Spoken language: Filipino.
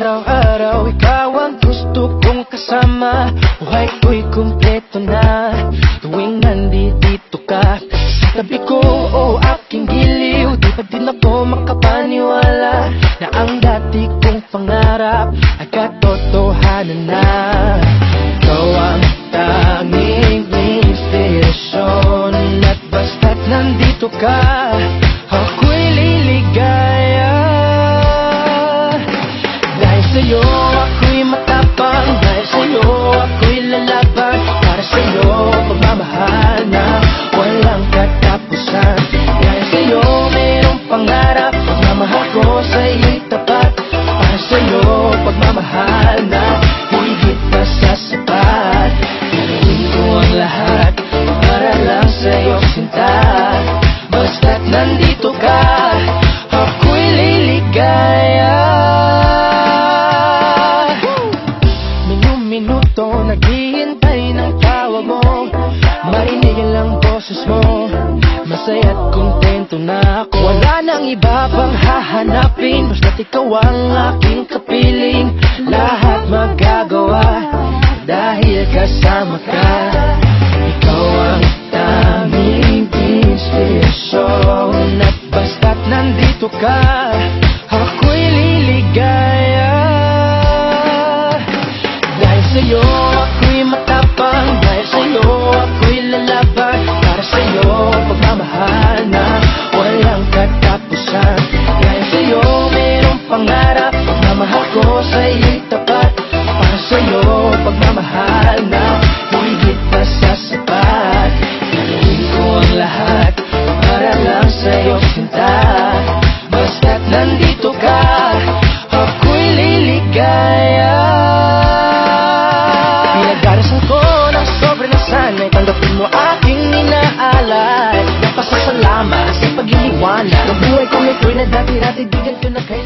Araw-araw ikaw ang gusto kong kasama. Buhay ko'y kumpleto na tuwing nandito ka sa tabi ko o aking giliw. Di pa din ako makapaniwala na ang dati kong pangarap ay katotohanan na. Ikaw ang tanging inspirasyon at basta't nandito ka, ako'y liligaya. Dahil sa'yo ako'y matapang, dahil sa'yo ako'y lalaban. Para sa'yo pagmamahal na walang katapusan. Dahil sa'yo mayroong pangarap, pagmamahal ko sa'yo'y tapat. Para sa'yo pagmamahal na higit pa sa sapat. Gagawin ko ang lahat para lang sa'yo sinta. Basta't nandito ka, ako'y liligaya. Minuto naghihintay ng tawag mo, marinig ang boses mo. Masaya't kontento na ako. Wala nang iba pang hahanapin, basta't ikaw ang aking kapiling. Lahat magagawa dahil kasama ka. Ikaw ang tanging inspirasyon at basta't nandito ka, ako'y liligaya. Dahil sa'yo ako'y matapang, dahil sa'yo ako'y lalaban. Para sa'yo pagmamahal na walang katapusan. Dahil sa'yo mayroong pangarap, pagmamahal ko sa'yo'y tapat. Para sa'yo pagmamahal na higit pa sa sapat. Gagawin ko ang lahat para lang sa'yo sinta. Basta't nandito ka, ako'y liligaya. Pinagdarasal ko ng sobre na sana'y tanggapin mo aking inaalay. Napasasalamat sa pagliliwanag ng buhay kong ito'y na dati-dati di ganito na kayo.